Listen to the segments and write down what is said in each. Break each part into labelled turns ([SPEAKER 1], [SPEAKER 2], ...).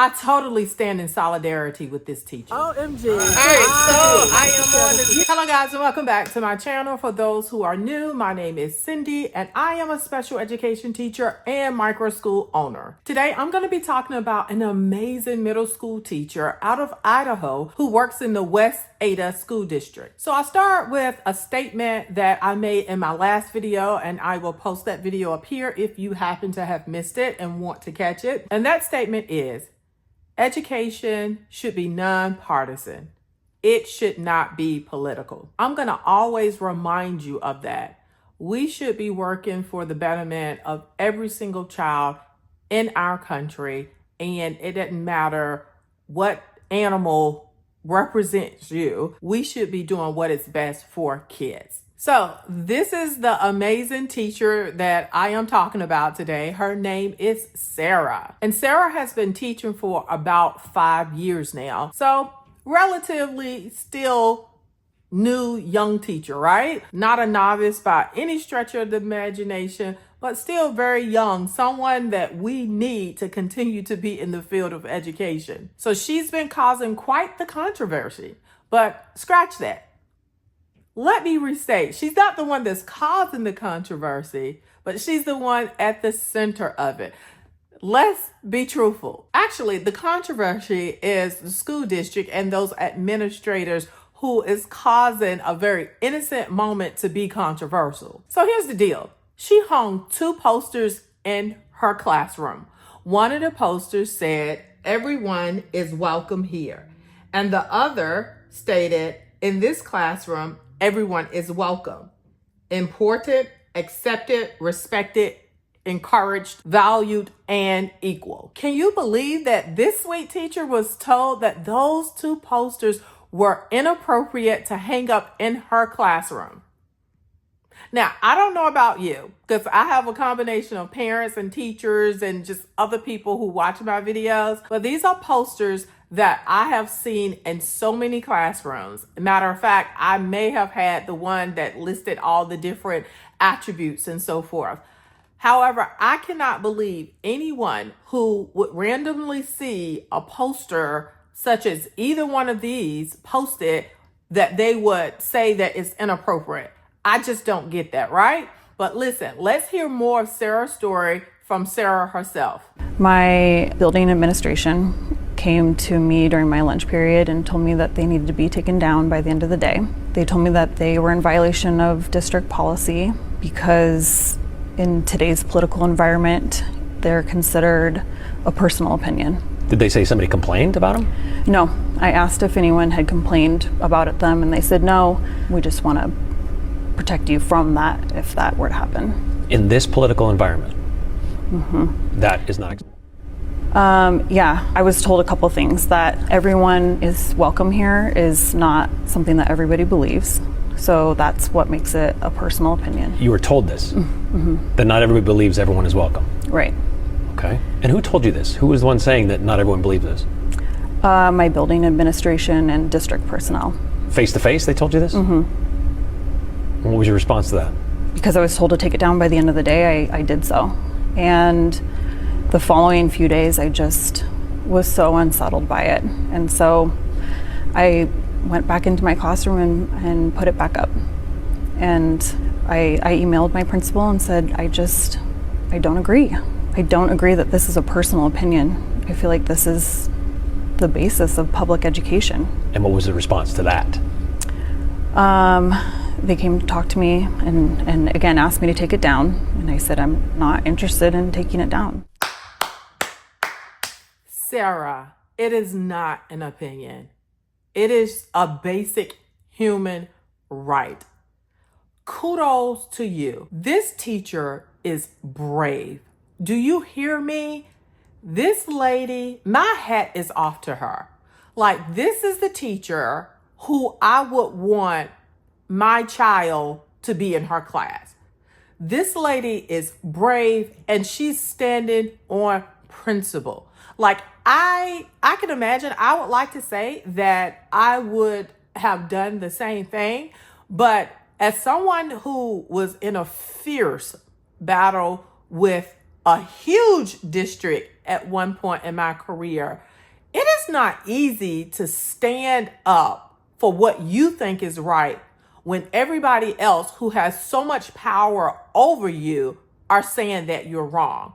[SPEAKER 1] I totally stand in solidarity with this teacher.
[SPEAKER 2] OMG.
[SPEAKER 1] All right, so I am on the... Hello guys, and welcome back to my channel. For those who are new, my name is Cindy and I am a special education teacher and micro school owner. Today, I'm going to be talking about an amazing middle school teacher out of Idaho who works in the West Ada School District. So I'll start with a statement that I made in my last video, and I will post that video up here if you happen to have missed it and want to catch it. And that statement is, education should be nonpartisan. It should not be political. I'm going to always remind you of that. We should be working for the betterment of every single child in our country, and it doesn't matter what animal represents you. We should be doing what is best for kids. So this is the amazing teacher that I am talking about today. Her name is Sarah. And Sarah has been teaching for about 5 years now. So relatively still new young teacher, right? Not a novice by any stretch of the imagination, but still very young, someone that we need to continue to be in the field of education. So she's been causing quite the controversy, but scratch that. Let me restate, she's not the one that's causing the controversy, but she's the one at the center of it. Let's be truthful. Actually, the controversy is the school district and those administrators who is causing a very innocent moment to be controversial. So here's the deal. She hung 2 posters in her classroom. One of the posters said, "Everyone is welcome here." And the other stated, "In this classroom, everyone is welcome, important, accepted, respected, encouraged, valued, and equal." Can you believe that this sweet teacher was told that those 2 posters were inappropriate to hang up in her classroom? Now, I don't know about you, because I have a combination of parents and teachers and just other people who watch my videos, but these are posters that I have seen in so many classrooms. Matter of fact, I may have had the one that listed all the different attributes and so forth. However, I cannot believe anyone who would randomly see a poster such as either one of these posted that they would say that it's inappropriate. I just don't get that, right? But listen, let's hear more of Sarah's story from Sarah herself.
[SPEAKER 3] My building administration came to me during my lunch period and told me that they needed to be taken down by the end of the day. They told me that they were in violation of district policy because in today's political environment, they're considered a personal opinion.
[SPEAKER 4] Did they say somebody complained about them?
[SPEAKER 3] No. I asked if anyone had complained about them, and they said, no, we just want to protect you from that if that were to happen.
[SPEAKER 4] In this political environment? Mm-hmm. That is not...
[SPEAKER 3] Yeah, I was told a couple things. That everyone is welcome here is not something that everybody believes. So that's what makes it a personal opinion.
[SPEAKER 4] You were told this? Mm-hmm. That not everybody believes everyone is welcome?
[SPEAKER 3] Right.
[SPEAKER 4] Okay. And who told you this? Who was the one saying that not everyone believes this?
[SPEAKER 3] My building administration and district personnel.
[SPEAKER 4] Face to face, they told you this? Mm-hmm. What was your response to that?
[SPEAKER 3] Because I was told to take it down by the end of the day, I did so. And the following few days, I just was so unsettled by it. And so I went back into my classroom and put it back up. And I emailed my principal and said, I don't agree. I don't agree that this is a personal opinion. I feel like this is the basis of public education.
[SPEAKER 4] And what was the response to that?
[SPEAKER 3] They came to talk to me and again asked me to take it down. And I said, I'm not interested in taking it down.
[SPEAKER 1] Sarah, it is not an opinion. It is a basic human right. Kudos to you. This teacher is brave. Do you hear me? This lady, my hat is off to her. Like, this is the teacher who I would want my child to be in her class. This lady is brave and she's standing on principle. Like, I can imagine, I would like to say that I would have done the same thing, but as someone who was in a fierce battle with a huge district at one point in my career, It is not easy to stand up for what you think is right when everybody else who has so much power over you are saying that you're wrong.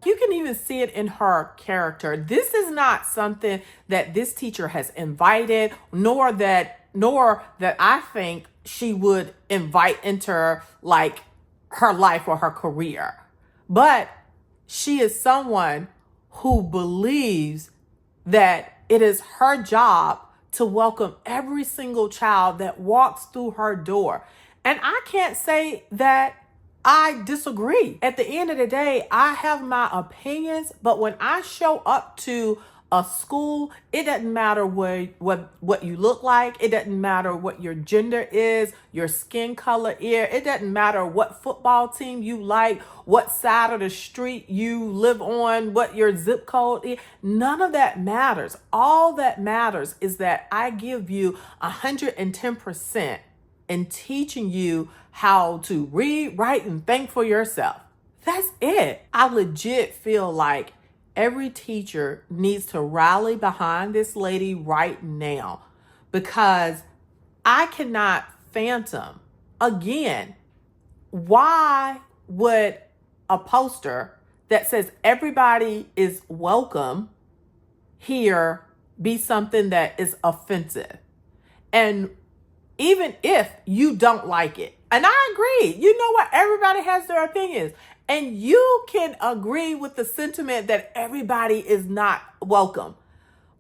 [SPEAKER 1] You can even see it in her character. This is not something that this teacher has invited, nor that I think she would invite into like her life or her career. But she is someone who believes that it is her job to welcome every single child that walks through her door. And I can't say that I disagree. At the end of the day, I have my opinions, but when I show up to a school, it doesn't matter what you look like. It doesn't matter what your gender is, your skin color is. It doesn't matter what football team you like, what side of the street you live on, what your zip code is. None of that matters. All that matters is that I give you 110% in teaching you how to read, write, and think for yourself. That's it. I legit feel like every teacher needs to rally behind this lady right now, because I cannot fathom, again, why would a poster that says everybody is welcome here be something that is offensive? And even if you don't like it, and I agree, you know what? Everybody has their opinions. And you can agree with the sentiment that everybody is not welcome.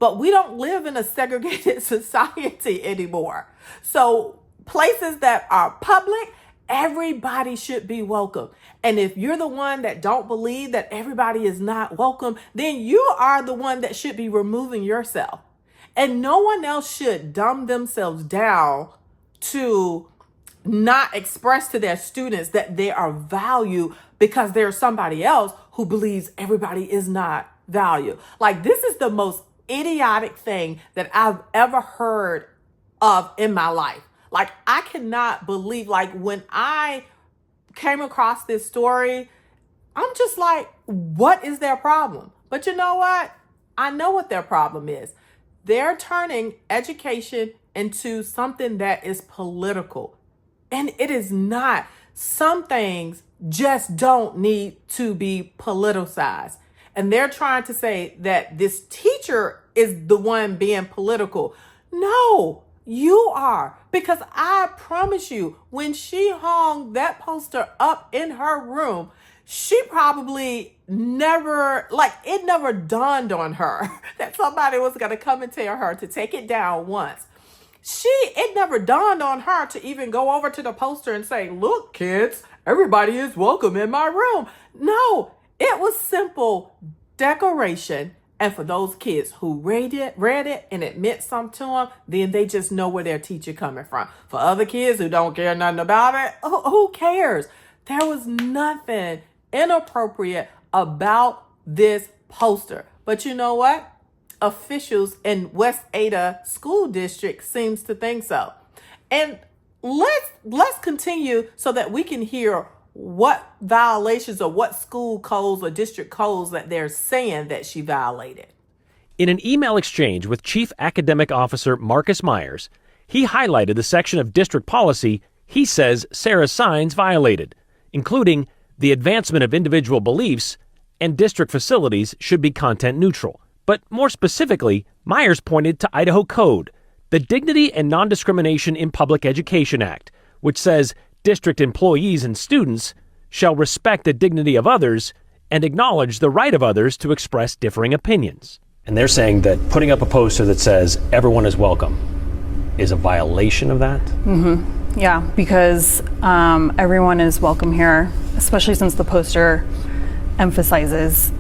[SPEAKER 1] But we don't live in a segregated society anymore. So places that are public, everybody should be welcome. And if you're the one that don't believe that everybody is not welcome, then you are the one that should be removing yourself. And no one else should dumb themselves down to not express to their students that they are valued because there's somebody else who believes everybody is not valued. Like, this is the most idiotic thing that I've ever heard of in my life. Like, I cannot believe, like, when I came across this story, I'm just like, what is their problem? But you know what? I know what their problem is. They're turning education into something that is political. And it is not. Some things just don't need to be politicized. And they're trying to say that this teacher is the one being political. No, you are. Because I promise you, when she hung that poster up in her room, she probably never dawned on her that somebody was going to come and tell her to take it down once. It never dawned on her to even go over to the poster and say, look, kids, everybody is welcome in my room. No, it was simple decoration. And for those kids who read it and it meant something to them, then they just know where their teacher coming from. For other kids who don't care nothing about it, who cares? There was nothing inappropriate about this poster. But you know what? Officials in West Ada School District seems to think so. And let's continue so that we can hear what violations or what school codes or district codes that they're saying that she violated.
[SPEAKER 2] In an email exchange with Chief Academic Officer Marcus Myers, he highlighted the section of district policy he says Sarah Sines violated, including the advancement of individual beliefs and district facilities should be content neutral. But more specifically, Myers pointed to Idaho Code, the Dignity and Non-Discrimination in Public Education Act, which says district employees and students shall respect the dignity of others and acknowledge the right of others to express differing opinions.
[SPEAKER 4] And they're saying that putting up a poster that says everyone is welcome is a violation of that?
[SPEAKER 3] Mm-hmm. Yeah, because everyone is welcome here, especially since the poster emphasizes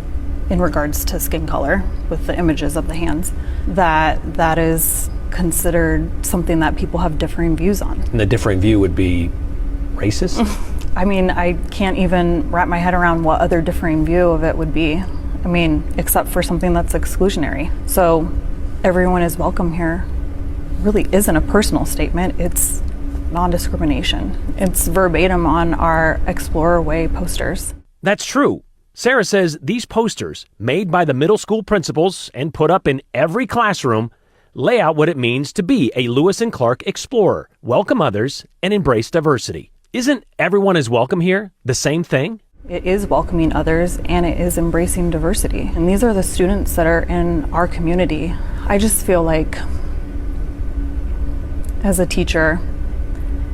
[SPEAKER 3] in regards to skin color with the images of the hands, that is considered something that people have differing views on.
[SPEAKER 4] And the differing view would be racist?
[SPEAKER 3] I mean, I can't even wrap my head around what other differing view of it would be. I mean, except for something that's exclusionary. So everyone is welcome here really isn't a personal statement, it's non-discrimination. It's verbatim on our Explorer Way posters.
[SPEAKER 2] That's true. Sarah says these posters, made by the middle school principals and put up in every classroom, lay out what it means to be a Lewis and Clark explorer, welcome others, and embrace diversity. Isn't everyone is welcome here the same thing?
[SPEAKER 3] It is welcoming others and it is embracing diversity. And these are the students that are in our community. I just feel like, as a teacher,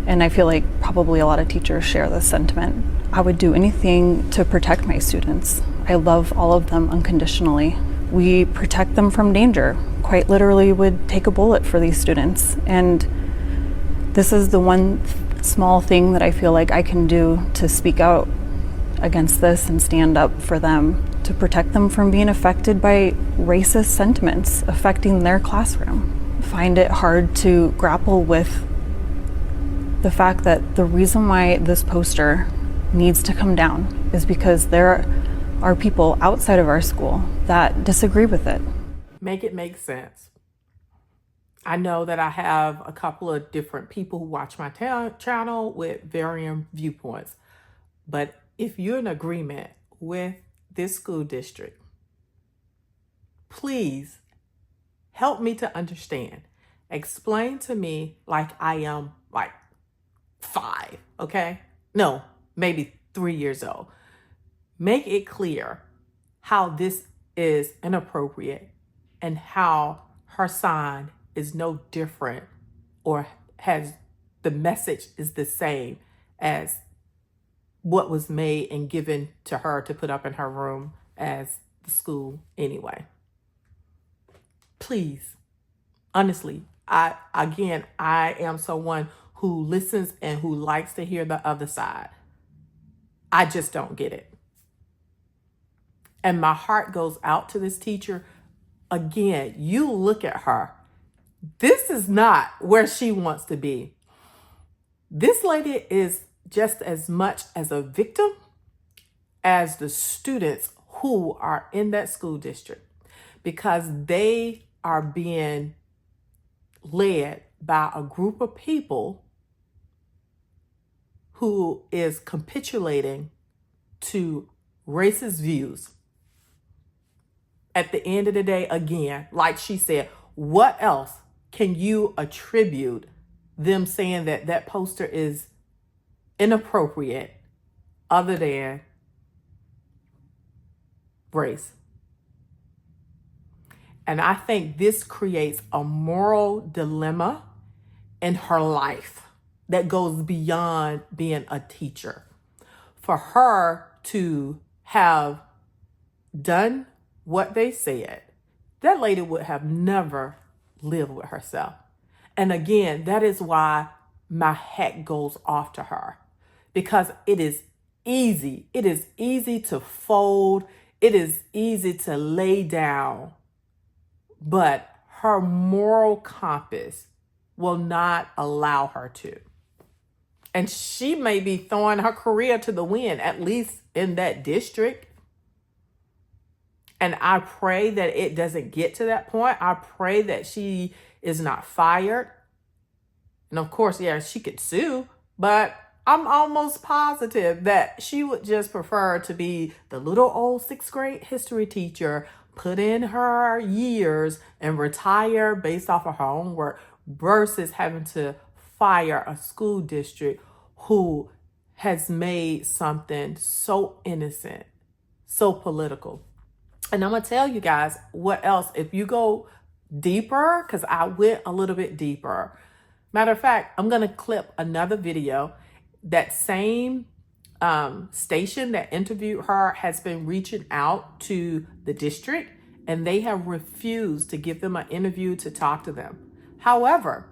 [SPEAKER 3] and I feel like probably a lot of teachers share this sentiment, I would do anything to protect my students. I love all of them unconditionally. We protect them from danger. Quite literally would take a bullet for these students. And this is the one small thing that I feel like I can do to speak out against this and stand up for them, to protect them from being affected by racist sentiments affecting their classroom. I find it hard to grapple with the fact that the reason why this poster needs to come down is because there are people outside of our school that disagree with it.
[SPEAKER 1] Make it make sense. I know that I have a couple of different people who watch my channel with varying viewpoints, but if you're in agreement with this school district, please help me to understand. Explain to me like I am like 5, okay? No, maybe 3 years old. Make it clear how this is inappropriate and how her sign is no different or has the message is the same as what was made and given to her to put up in her room as the school anyway. Please, honestly, I am someone who listens and who likes to hear the other side. I just don't get it. And my heart goes out to this teacher. Again, you look at her. This is not where she wants to be. This lady is just as much as a victim as the students who are in that school district, because they are being led by a group of people who is capitulating to racist views. At the end of the day, again, like she said, what else can you attribute them saying that that poster is inappropriate other than race? And I think this creates a moral dilemma in her life that goes beyond being a teacher. For her to have done what they said, that lady would have never lived with herself. And again, that is why my hat goes off to her, because it is easy. It is easy to fold. It is easy to lay down, but her moral compass will not allow her to. And she may be throwing her career to the wind, at least in that district. And I pray that it doesn't get to that point. I pray that she is not fired. And of course, yeah, she could sue, but I'm almost positive that she would just prefer to be the little old 6th grade history teacher, put in her years and retire based off of her own work, versus having to fire a school district who has made something so innocent, so political. And I'm going to tell you guys what else, if you go deeper, because I went a little bit deeper. Matter of fact, I'm going to clip another video. That same station that interviewed her has been reaching out to the district, and they have refused to give them an interview to talk to them. However,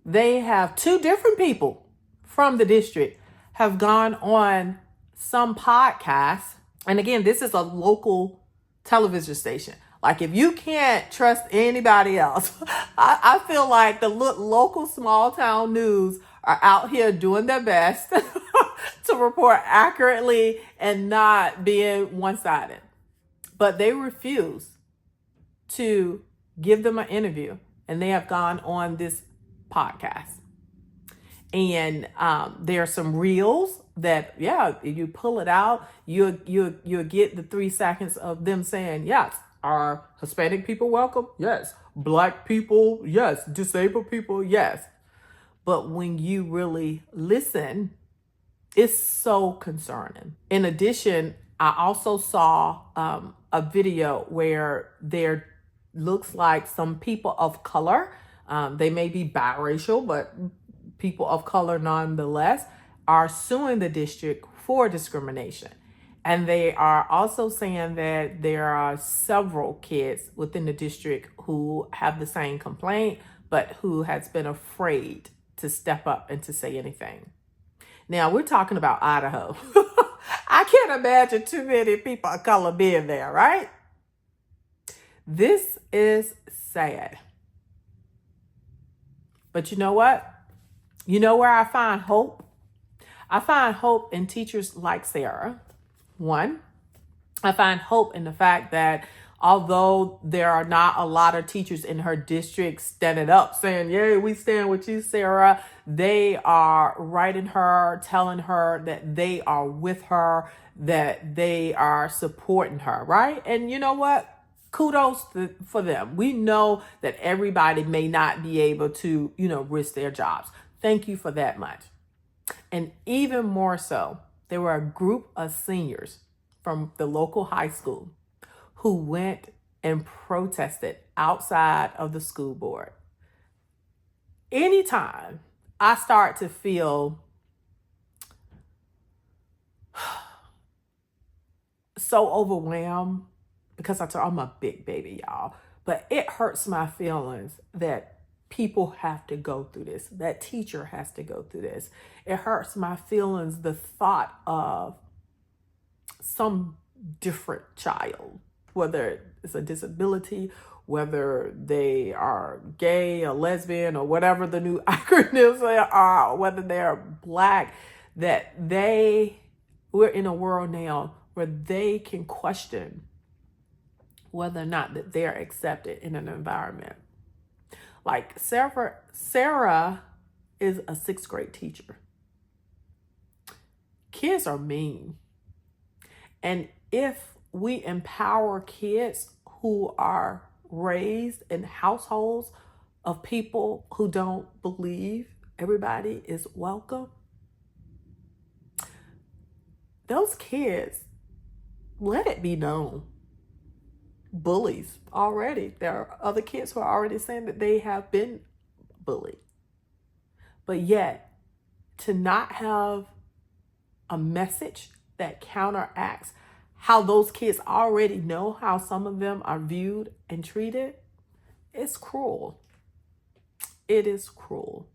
[SPEAKER 1] they have 2 different people from the district have gone on some podcast. And again, this is a local television station. Like, if you can't trust anybody else, I feel like the local small town news are out here doing their best to report accurately and not being one-sided. But they refuse to give them an interview, and they have gone on this podcast. And there are some reels that, yeah, you pull it out, you'll get the 3 seconds of them saying, yes, are Hispanic people welcome? Yes. Black people? Yes. Disabled people? Yes. But when you really listen, it's so concerning. In addition, I also saw a video where there looks like some people of color, they may be biracial, but people of color nonetheless, are suing the district for discrimination. And they are also saying that there are several kids within the district who have the same complaint, but who has been afraid to step up and to say anything. Now, we're talking about Idaho. I can't imagine too many people of color being there, right? This is sad. But you know what? You know where I find hope? I find hope in teachers like Sarah. One, I find hope in the fact that although there are not a lot of teachers in her district standing up saying, yay, we stand with you, Sarah, they are writing her, telling her that they are with her, that they are supporting her, right? And you know what? Kudos for them. We know that everybody may not be able to, risk their jobs. Thank you for that much. And even more so, there were a group of seniors from the local high school who went and protested outside of the school board. Anytime I start to feel so overwhelmed, because I'm a big baby, y'all, but it hurts my feelings that people have to go through this, that teacher has to go through this. It hurts my feelings, the thought of some different child, whether it's a disability, whether they are gay or lesbian or whatever the new acronyms are, whether they're Black, that we're in a world now where they can question whether or not that they're accepted in an environment. Like Sarah is a 6th grade teacher. Kids are mean. And if we empower kids who are raised in households of people who don't believe everybody is welcome, those kids, let it be known, bullies already. There are other kids who are already saying that they have been bullied. But yet, to not have a message that counteracts how those kids already know how some of them are viewed and treated, it's cruel. It is cruel.